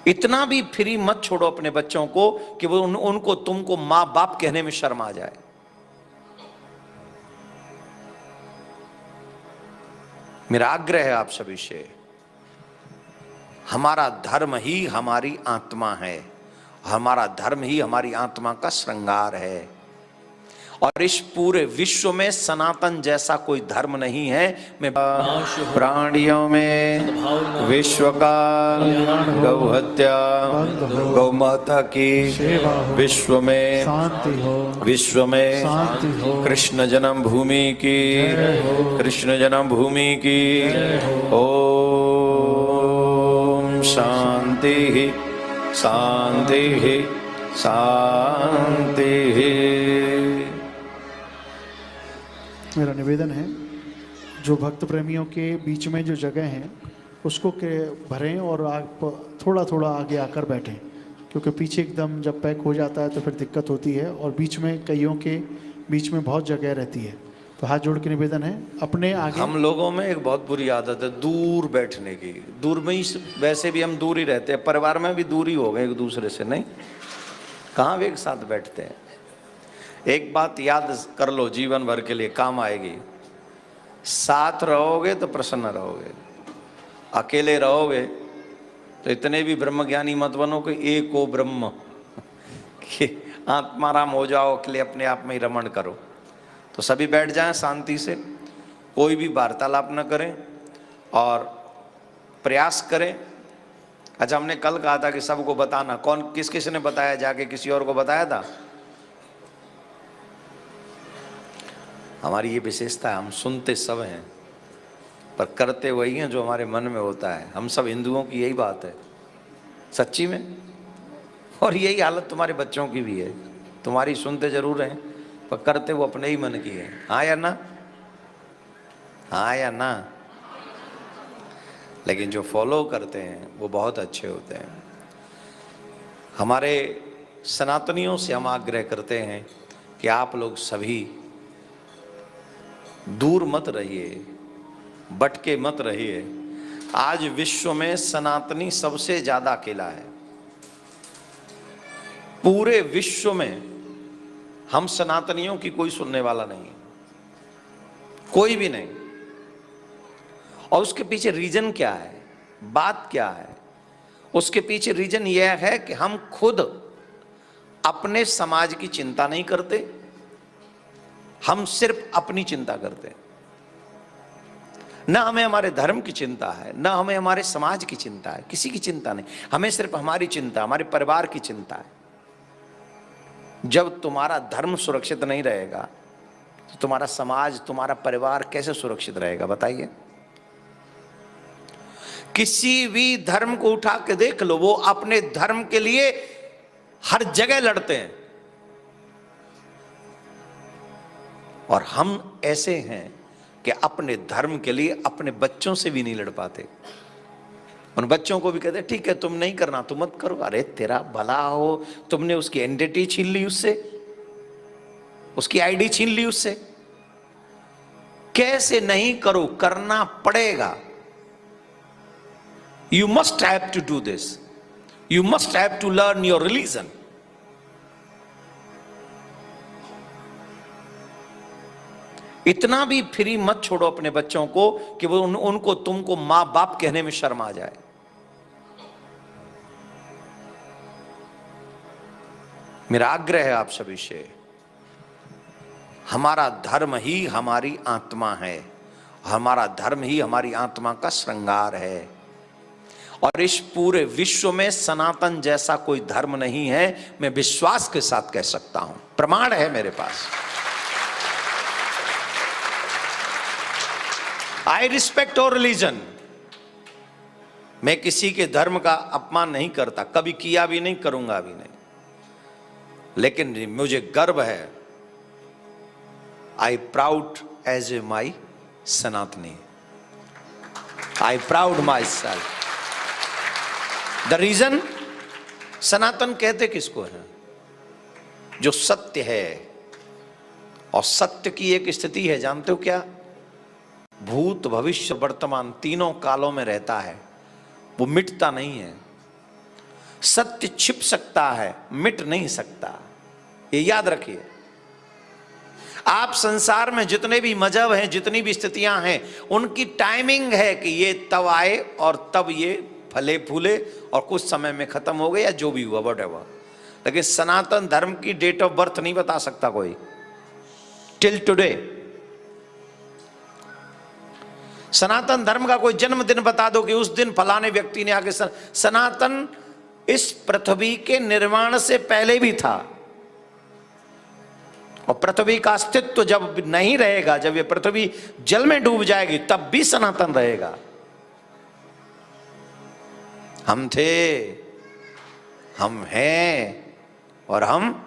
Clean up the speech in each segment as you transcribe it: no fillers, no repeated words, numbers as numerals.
इतना भी फ्री मत छोड़ो अपने बच्चों को कि वो उनको तुमको मां बाप कहने में शर्म आ जाए। मेरा आग्रह है आप सभी से, हमारा धर्म ही हमारी आत्मा है, हमारा धर्म ही हमारी आत्मा का श्रृंगार है। और इस पूरे विश्व में सनातन जैसा कोई धर्म नहीं है। मैं प्राणियों में विश्व का गौ हत्या, गौ माता की विश्व में शांति हो, विश्व में शांति हो, कृष्ण जन्मभूमि की, कृष्ण जन्मभूमि की ओम शांति शांति शांति। मेरा निवेदन है, जो भक्त प्रेमियों के बीच में जो जगह है उसको के भरें और आप थोड़ा थोड़ा आगे आकर बैठें, क्योंकि पीछे एकदम जब पैक हो जाता है तो फिर दिक्कत होती है और बीच में कईयों के बीच में बहुत जगह रहती है। तो हाथ जोड़ के निवेदन है अपने आगे। हम लोगों में एक बहुत बुरी आदत है दूर बैठने की। दूर में ही, वैसे भी हम दूर ही रहते हैं, परिवार में भी दूर ही हो गए एक दूसरे से, नहीं कहाँ भी एक साथ बैठते हैं। एक बात याद कर लो, जीवन भर के लिए काम आएगी, साथ रहोगे तो प्रसन्न रहोगे, अकेले रहोगे तो इतने भी ब्रह्मज्ञानी मत बनो कि एक हो ब्रह्म कि आत्माराम हो जाओ, अकेले अपने आप में ही रमण करो। तो सभी बैठ जाएं शांति से, कोई भी वार्तालाप न करें और प्रयास करें। अच्छा, हमने कल कहा था कि सबको बताना, कौन किस किस ने बताया, जाके किसी और को बताया था? हमारी ये विशेषता है, हम सुनते सब हैं पर करते वही हैं जो हमारे मन में होता है। हम सब हिंदुओं की यही बात है सच्ची में, और यही हालत तुम्हारे बच्चों की भी है। तुम्हारी सुनते जरूर हैं पर करते वो अपने ही मन की है। हाँ या ना? हाँ या ना? लेकिन जो फॉलो करते हैं वो बहुत अच्छे होते हैं। हमारे सनातनियों से हम आग्रह करते हैं कि आप लोग सभी दूर मत रहिए, भटके मत रहिए। आज विश्व में सनातनी सबसे ज्यादा अकेला है। पूरे विश्व में हम सनातनियों की कोई सुनने वाला नहीं, कोई भी नहीं। और उसके पीछे रीजन क्या है, बात क्या है? उसके पीछे रीजन यह है कि हम खुद अपने समाज की चिंता नहीं करते, हम सिर्फ अपनी चिंता करते हैं। ना हमें हमारे धर्म की चिंता है, ना हमें हमारे समाज की चिंता है, किसी की चिंता नहीं। हमें सिर्फ हमारी चिंता, हमारे परिवार की चिंता है। जब तुम्हारा धर्म सुरक्षित नहीं रहेगा तो तुम्हारा समाज, तुम्हारा परिवार कैसे सुरक्षित रहेगा बताइए? किसी भी धर्म को उठा के देख लो, वो अपने धर्म के लिए हर जगह लड़ते हैं। और हम ऐसे हैं कि अपने धर्म के लिए अपने बच्चों से भी नहीं लड़ पाते। उन बच्चों को भी कहते ठीक है तुम नहीं करना तो मत करो। अरे तेरा भला हो, तुमने उसकी आइडेंटिटी छीन ली उससे, उसकी आईडी छीन ली उससे। कैसे नहीं करो, करना पड़ेगा। You must have to do this, you must have to learn your religion. इतना भी फ्री मत छोड़ो अपने बच्चों को कि वो उनको तुमको मां बाप कहने में शर्म आ जाए। मेरा आग्रह है आप सभी से, हमारा धर्म ही हमारी आत्मा है, हमारा धर्म ही हमारी आत्मा का श्रृंगार है। और इस पूरे विश्व में सनातन जैसा कोई धर्म नहीं है, मैं विश्वास के साथ कह सकता हूं, प्रमाण है मेरे पास। आई रिस्पेक्ट और रिलीजन। मैं किसी के धर्म का अपमान नहीं करता, कभी किया भी नहीं, करूंगा भी नहीं। लेकिन मुझे गर्व है, I proud as a my Sanatani, I proud myself. The reason, Sanatan कहते किसको है? जो सत्य है। और सत्य की एक स्थिति है, जानते हो क्या? भूत भविष्य वर्तमान तीनों कालों में रहता है, वो मिटता नहीं है। सत्य छिप सकता है, मिट नहीं सकता। ये याद रखिए। आप संसार में जितने भी मजहब हैं, जितनी भी स्थितियां हैं, उनकी टाइमिंग है कि ये तब आए और तब ये फले फूले और कुछ समय में खत्म हो गए या जो भी हुआ व्हाटएवर। लेकिन सनातन धर्म की डेट ऑफ बर्थ नहीं बता सकता कोई टिल टुडे। सनातन धर्म का कोई जन्मदिन बता दो कि उस दिन फलाने व्यक्ति ने आके सनातन इस पृथ्वी के निर्माण से पहले भी था, और पृथ्वी का अस्तित्व जब नहीं रहेगा, जब ये पृथ्वी जल में डूब जाएगी, तब भी सनातन रहेगा। हम थे, हम हैं और हम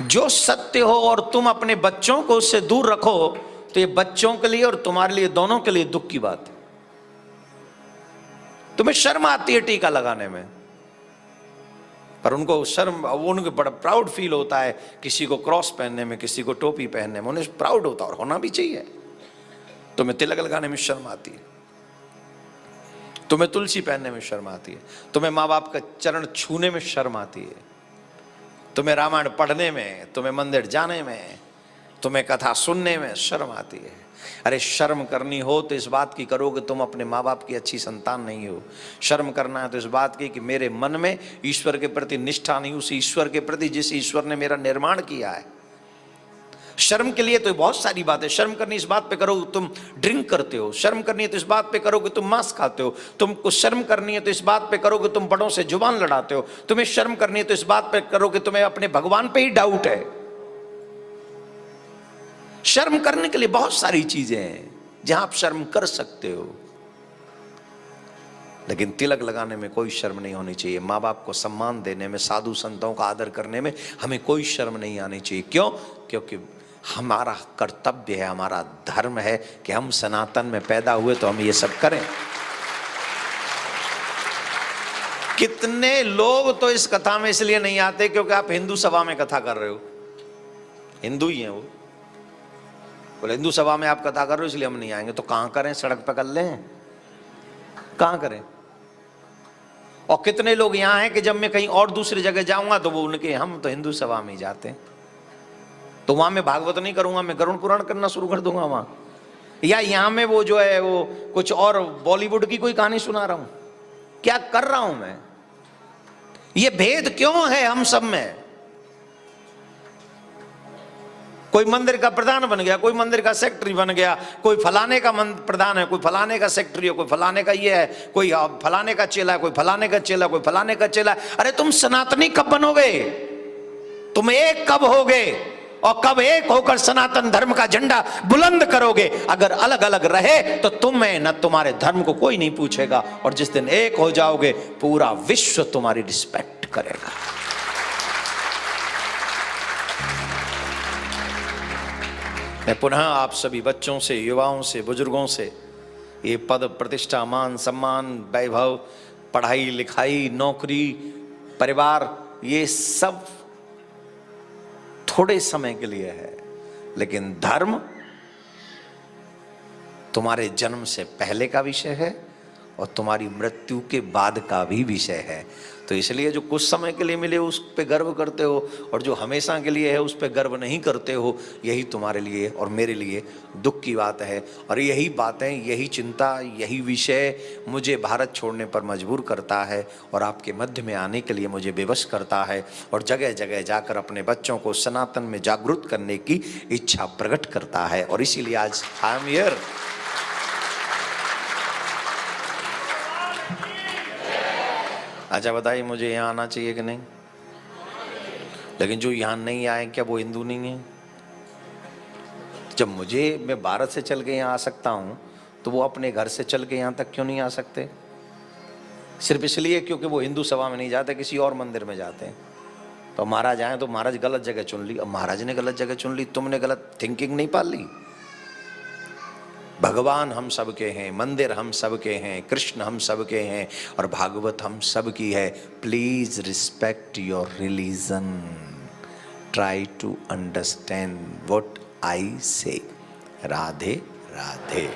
जो सत्य हो और तुम अपने बच्चों को उससे दूर रखो, तो ये बच्चों के लिए और तुम्हारे लिए, दोनों के लिए दुख की बात है। तुम्हें शर्म आती है टीका लगाने में, पर उनको शर्म, उनको बड़ा प्राउड फील होता है किसी को क्रॉस पहनने में, किसी को टोपी पहनने में, उन्हें प्राउड होता है और होना भी चाहिए। तुम्हें तिलक लगाने में शर्म आती है, तुम्हें तुलसी पहनने में शर्म आती है, तुम्हें माँ बाप का चरण छूने में शर्म आती है, तुम्हें रामायण पढ़ने में, तुम्हें मंदिर जाने में, तुम्हें कथा सुनने में शर्म आती है। अरे शर्म करनी हो तो इस बात की करो कि तुम अपने माँ बाप की अच्छी संतान नहीं हो। शर्म करना है तो इस बात की कि मेरे मन में ईश्वर के प्रति निष्ठा नहीं, उस ईश्वर के प्रति जिस ईश्वर ने मेरा निर्माण किया है। शर्म के लिए तो बहुत सारी बातें। शर्म करनी इस बात पे करो कि तुम ड्रिंक करते हो, शर्म करनी है तो इस बात पे करो कि तुम मांस खाते हो, तुमको शर्म करनी है तो इस बात पे करो कि तुम बड़ों से जुबान लड़ाते हो, तुम्हें शर्म करनी है तो इस बात पे करो कि तुम्हें अपने भगवान पे ही डाउट है। शर्म करने के लिए बहुत सारी चीजें हैं जहां आप शर्म कर सकते हो, लेकिन तिलक लगाने में कोई शर्म नहीं होनी चाहिए। माँ बाप को सम्मान देने में, साधु संतों का आदर करने में हमें कोई शर्म नहीं आनी चाहिए। क्यों? क्योंकि हमारा कर्तव्य है, हमारा धर्म है कि हम सनातन में पैदा हुए तो हम ये सब करें। कितने लोग तो इस कथा में इसलिए नहीं आते क्योंकि आप हिंदू सभा में कथा कर रहे हो, हिंदू ही हैं वो, बोले हिंदू सभा में आप कथा कर रहे हो इसलिए हम नहीं आएंगे। तो कहां करें? सड़क पर कर लें, कहां करें? और कितने लोग यहां हैं कि जब मैं कहीं और दूसरी जगह जाऊंगा तो वो उनके, हम तो हिंदू सभा में ही जाते हैं, तो वहां मैं भागवत नहीं करूंगा, मैं गरुड़ पुराण करना शुरू कर दूंगा वहां। या यहां में वो जो है वो कुछ और बॉलीवुड की कोई कहानी सुना रहा हूं। क्या कर रहा हूं मैं? ये भेद क्यों है हम सब में? कोई मंदिर का प्रधान बन गया, कोई मंदिर का सेक्रेटरी बन गया, कोई फलाने का प्रधान है, कोई फलाने का सेक्रेटरी है, कोई फलाने का ये है, कोई फलाने का चेला है, कोई फलाने का चेला, कोई फलाने का चेला। अरे तुम सनातनी कब बनोगे? तुम एक कब होगे और कब एक होकर सनातन धर्म का झंडा बुलंद करोगे? अगर अलग अलग रहे तो तुम्हें न तुम्हारे धर्म को कोई नहीं पूछेगा, और जिस दिन एक हो जाओगे पूरा विश्व तुम्हारी रिस्पेक्ट करेगा। मैं पुनः आप सभी बच्चों से, युवाओं से, बुजुर्गों से ये पद, प्रतिष्ठा, मान, सम्मान, वैभव, पढ़ाई लिखाई, नौकरी, परिवार, ये सब थोड़े समय के लिए है, लेकिन धर्म तुम्हारे जन्म से पहले का विषय है और तुम्हारी मृत्यु के बाद का भी विषय है। तो इसलिए जो कुछ समय के लिए मिले उस पे गर्व करते हो, और जो हमेशा के लिए है उस पे गर्व नहीं करते हो, यही तुम्हारे लिए और मेरे लिए दुख की बात है। और यही बातें, यही चिंता, यही विषय मुझे भारत छोड़ने पर मजबूर करता है और आपके मध्य में आने के लिए मुझे विवश करता है, और जगह जगह जाकर अपने बच्चों को सनातन में जागरूक करने की इच्छा प्रकट करता है। और इसीलिए आज आई एम हियर। अच्छा बताइए, मुझे यहाँ आना चाहिए कि नहीं? लेकिन जो यहाँ नहीं आए, क्या वो हिंदू नहीं है? जब मैं भारत से चल के यहाँ आ सकता हूँ, तो वो अपने घर से चल के यहाँ तक क्यों नहीं आ सकते? सिर्फ इसलिए क्योंकि वो हिंदू सभा में नहीं जाते, किसी और मंदिर में जाते हैं। तो महाराज आए तो महाराज गलत जगह चुन ली। अब महाराज ने गलत जगह चुन ली, तुमने गलत थिंकिंग नहीं पाल ली। भगवान हम सबके हैं, मंदिर हम सबके हैं, कृष्ण हम सबके हैं, और भागवत हम सब की है। Please respect your religion, try to understand what I say. Radhe Radhe.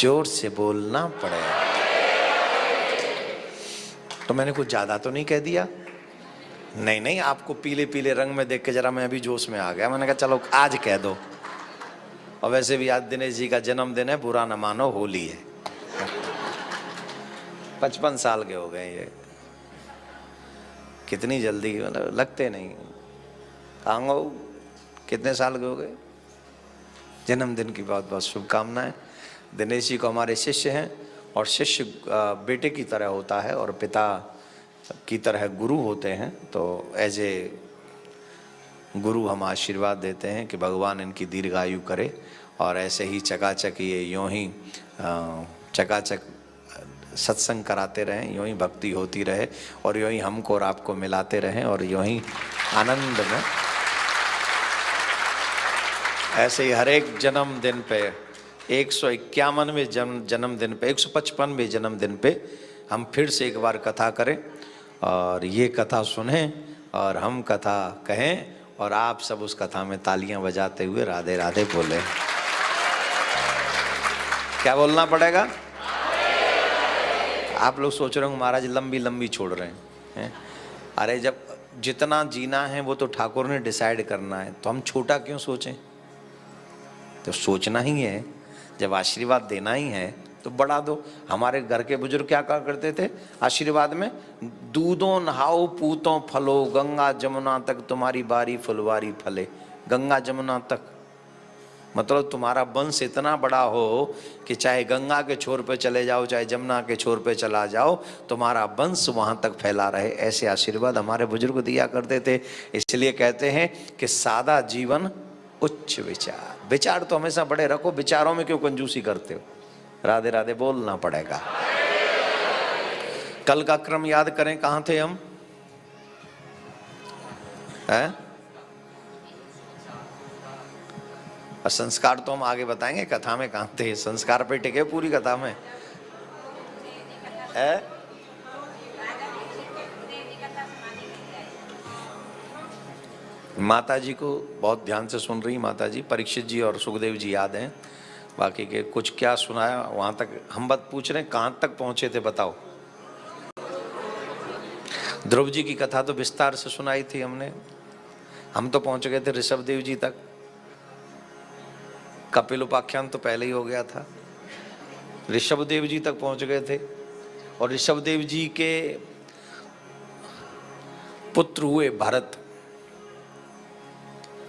जोर से बोलना पड़ेगा। तो मैंने कुछ ज्यादा तो नहीं कह दिया? नहीं नहीं, आपको पीले पीले रंग में देख के जरा मैं अभी जोश में आ गया। मैंने कहा चलो आज कह दो। और वैसे भी आज दिनेश जी का जन्मदिन है, बुरा न मानो, होली है। 55 साल के हो गए ये, कितनी जल्दी, मतलब लगते नहीं। आंगो कितने साल के हो गए? जन्मदिन की बहुत बहुत शुभकामनाएं। दिनेश जी को हमारे शिष्य हैं, और शिष्य बेटे की तरह होता है और पिता की तरह गुरु होते हैं। तो एज ए गुरु हम आशीर्वाद देते हैं कि भगवान इनकी दीर्घायु करे, और ऐसे ही चकाचक ये यूँ ही चकाचक सत्संग कराते रहें, यूँ ही भक्ति होती रहे, और यूँ ही हमको और आपको मिलाते रहें, और यूँ ही आनंद में ऐसे ही हर एक जन्मदिन पे 151वें जन्मदिन पे 155वें जन्मदिन पे हम फिर से एक बार कथा करें, और ये कथा सुनें और हम कथा कहें, और आप सब उस कथा में तालियां बजाते हुए राधे राधे बोले। क्या बोलना पड़ेगा? आप लोग सोच रहे होंगे महाराज लंबी लंबी छोड़ रहे हैं। अरे जब जितना जीना है वो तो ठाकुर ने डिसाइड करना है, तो हम छोटा क्यों सोचें? तो सोचना ही है, जब आशीर्वाद देना ही है तो बढ़ा दो। हमारे घर के बुजुर्ग क्या कहा करते थे आशीर्वाद में? दूधों नहाओ पूतों फलो, गंगा जमुना तक तुम्हारी बारी फुलवारी फले। गंगा जमुना तक मतलब तुम्हारा वंश इतना बड़ा हो कि चाहे गंगा के छोर पे चले जाओ, चाहे जमुना के छोर पे चला जाओ, तुम्हारा वंश वहां तक फैला रहे। ऐसे आशीर्वाद हमारे बुजुर्ग दिया करते थे। इसलिए कहते हैं कि सादा जीवन उच्च विचार। विचार तो हमेशा बड़े रखो, विचारों में क्यों कंजूसी करते हो? राधे राधे बोलना पड़ेगा। कल का क्रम याद करें, कहां थे हम? हैं? और संस्कार तो हम आगे बताएंगे, कथा में कहां थे? संस्कार पे टिके पूरी कथा में है? माता जी को बहुत ध्यान से सुन रही माता जी, परीक्षित जी और सुखदेव जी याद हैं, बाकी के कुछ क्या सुनाया वहां तक हम बात पूछ रहे हैं। कहां तक पहुंचे थे बताओ? ध्रुव जी की कथा तो विस्तार से सुनाई थी हमने। हम तो पहुंच गए थे ऋषभ देव जी तक। कपिल उपाख्यान तो पहले ही हो गया था। ऋषभ देव जी तक पहुंच गए थे, और ऋषभ देव जी के पुत्र हुए भरत।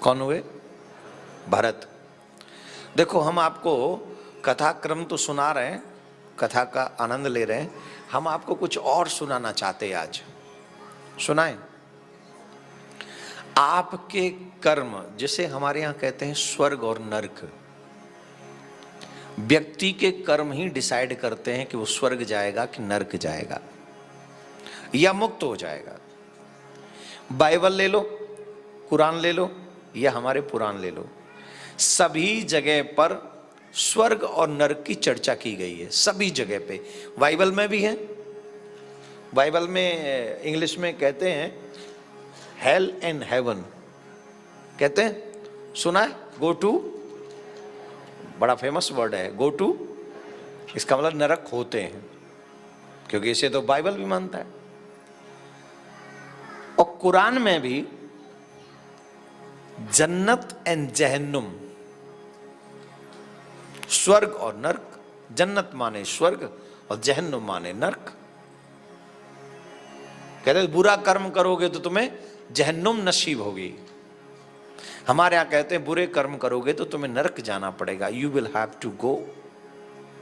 कौन हुए? भरत। देखो हम आपको कथा क्रम तो सुना रहे हैं, कथा का आनंद ले रहे हैं, हम आपको कुछ और सुनाना चाहते हैं आज। सुनाएं? आपके कर्म, जिसे हमारे यहां कहते हैं स्वर्ग और नरक, व्यक्ति के कर्म ही डिसाइड करते हैं कि वो स्वर्ग जाएगा कि नरक जाएगा या मुक्त हो जाएगा। बाइबल ले लो, कुरान ले लो, या हमारे पुराण ले लो, सभी जगह पर स्वर्ग और नरक की चर्चा की गई है। सभी जगह पे, बाइबल में भी है। बाइबल में इंग्लिश में कहते हैं हेल एंड हेवन, कहते हैं, सुना है? गो टू, बड़ा फेमस वर्ड है गो टू। इसका मतलब नरक होते हैं, क्योंकि इसे तो बाइबल भी मानता है। और कुरान में भी जन्नत एंड जहन्नुम, स्वर्ग और नरक। जन्नत माने स्वर्ग और जहन्नुम माने नरक। कहते बुरा कर्म करोगे तो तुम्हें जहन्नुम नसीब होगी। हमारे यहां कहते हैं बुरे कर्म करोगे तो तुम्हें नरक जाना पड़ेगा। You will have to go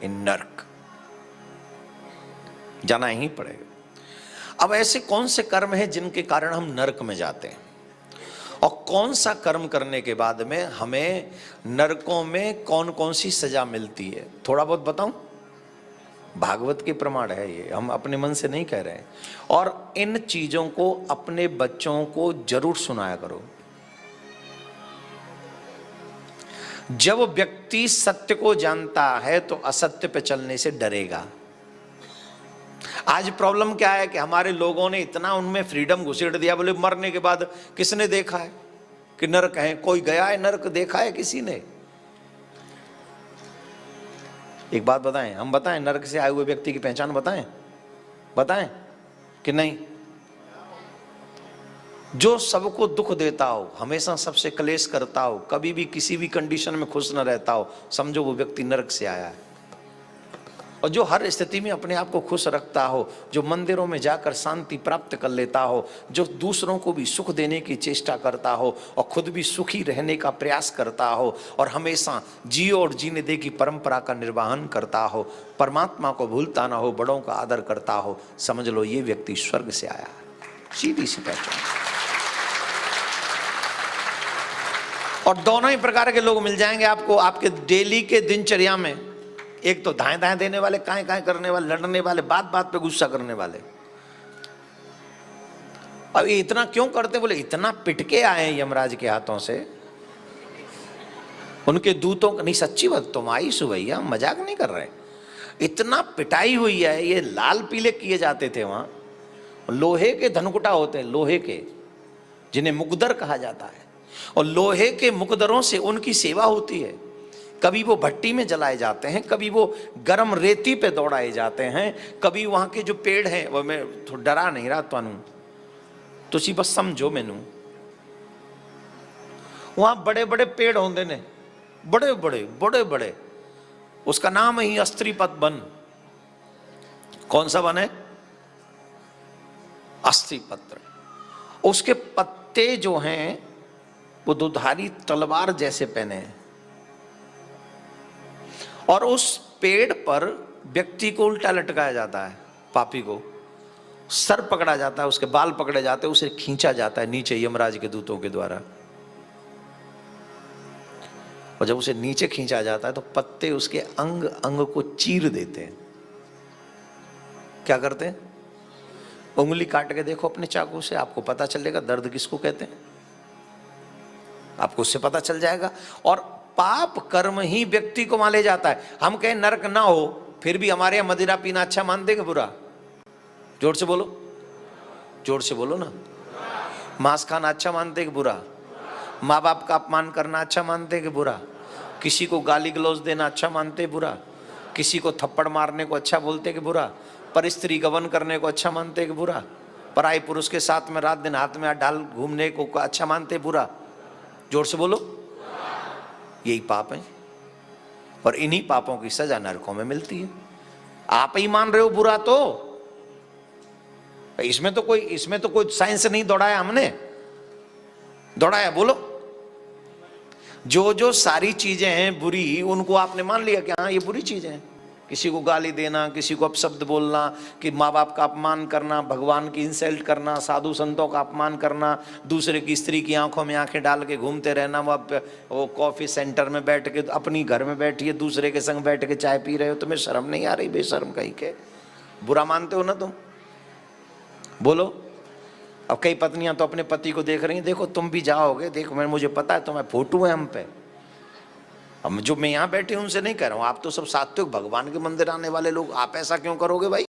in narak, जाना ही पड़ेगा। अब ऐसे कौन से कर्म हैं जिनके कारण हम नरक में जाते हैं, और कौन सा कर्म करने के बाद में हमें नरकों में कौन कौन सी सजा मिलती है? थोड़ा बहुत बताऊं? भागवत के प्रमाण है ये, हम अपने मन से नहीं कह रहे हैं। और इन चीजों को अपने बच्चों को जरूर सुनाया करो। जब व्यक्ति सत्य को जानता है तो असत्य पे चलने से डरेगा। आज प्रॉब्लम क्या है कि हमारे लोगों ने इतना उनमें फ्रीडम घुसेड़ दिया। बोले मरने के बाद किसने देखा है कि नरक है? कोई गया है नरक? देखा है किसी ने? एक बात बताएं, हम बताएं नरक से आए हुए व्यक्ति की पहचान बताएं, बताएं कि नहीं? जो सबको दुख देता हो, हमेशा सबसे क्लेश करता हो, कभी भी किसी भी कंडीशन में खुश न रहता हो, समझो वो व्यक्ति नरक से आया है। और जो हर स्थिति में अपने आप को खुश रखता हो, जो मंदिरों में जाकर शांति प्राप्त कर लेता हो, जो दूसरों को भी सुख देने की चेष्टा करता हो और खुद भी सुखी रहने का प्रयास करता हो और हमेशा जियो और जीने दे की परंपरा का निर्वहन करता हो, परमात्मा को भूलता ना हो, बड़ों का आदर करता हो, समझ लो ये व्यक्ति स्वर्ग से आया है। सीधी सी पहचान। और दोनों ही प्रकार के लोग मिल जाएंगे आपको आपके डेली के दिनचर्या में। एक तो दाएं दाएं देने वाले, काएं काएं करने वाले, लड़ने वाले, बात बात पे गुस्सा करने वाले। अब ये इतना क्यों करते? बोले इतना पिटके आए यमराज के हाथों से, उनके दूतों का। नहीं सच्ची बात, तुम आई सुबैया, मजाक नहीं कर रहे। इतना पिटाई हुई है, ये लाल पीले किए जाते थे वहां। लोहे के धनकुटा होते हैं, लोहे के, जिन्हें मुकदर कहा जाता है, और लोहे के मुकदरों से उनकी सेवा होती है। कभी वो भट्टी में जलाए जाते हैं, कभी वो गर्म रेती पे दौड़ाए जाते हैं, कभी वहां के जो पेड़ हैं, वो मैं डरा नहीं रहा तुहानू, तुसी बस समझो मैनू। वहां बड़े बड़े पेड़ होंगे ने, बड़े बड़े बड़े बड़े, उसका नाम ही अस्त्रीपत वन। कौन सा वन है? अस्त्रीपत्र। उसके पत्ते जो हैं वो दुधारी तलवार जैसे पहने हैं, और उस पेड़ पर व्यक्ति को उल्टा लटकाया जाता है, पापी को सर पकड़ा जाता है, उसके बाल पकड़े जाते हैं, उसे खींचा जाता है नीचे यमराज के दूतों के द्वारा। और जब उसे नीचे खींचा जाता है तो पत्ते उसके अंग अंग को चीर देते हैं। क्या करते हैं? उंगली काट के देखो अपने चाकू से, आपको पता चलेगा दर्द किसको कहते हैं, आपको उससे पता चल जाएगा। और पाप कर्म ही व्यक्ति को वहां ले जाता है। हम कहें नरक ना हो, फिर भी हमारे यहाँ मदिरा पीना अच्छा मानते कि बुरा? जोर से बोलो, जोर से बोलो ना। मांस खाना अच्छा मानते कि बुरा? माँ बाप का अपमान करना अच्छा मानते कि बुरा? किसी को गाली गलौज देना अच्छा मानते बुरा? किसी को थप्पड़ मारने को अच्छा बोलते कि बुरा? पर स्त्री गवन करने को अच्छा मानते कि बुरा? पराई पुरुष के साथ में रात दिन हाथ में हाथ डाल घूमने को अच्छा मानते बुरा? जोर से बोलो। यही पाप है, और इन्हीं पापों की सजा नरकों में मिलती है। आप ही मान रहे हो बुरा, तो इसमें तो कोई साइंस नहीं दौड़ाया हमने, दौड़ाया? बोलो। जो जो सारी चीजें हैं बुरी, उनको आपने मान लिया कि हाँ ये बुरी चीजें हैं। किसी को गाली देना, किसी को अपशब्द बोलना, कि माँ बाप का अपमान करना, भगवान की इंसल्ट करना, साधु संतों का अपमान करना, दूसरे की स्त्री की आंखों में आंखें डाल के घूमते रहना, वो कॉफी सेंटर में बैठ के, अपनी घर में बैठिए दूसरे के संग बैठ के चाय पी रहे हो, तुम्हें शर्म नहीं आ रही? बेशर्म कहीं के, बुरा मानते हो ना तुम? बोलो। अब कई पत्नियां तो अपने पति को देख रही हैं, देखो तुम भी जाओगे, देखो मुझे पता है तुम्हें फोटो है हम पे। अब जो मैं यहाँ बैठे उनसे नहीं कह रहा हूँ, आप तो सब सात्विक भगवान के मंदिर आने वाले लोग, आप ऐसा क्यों करोगे भाई?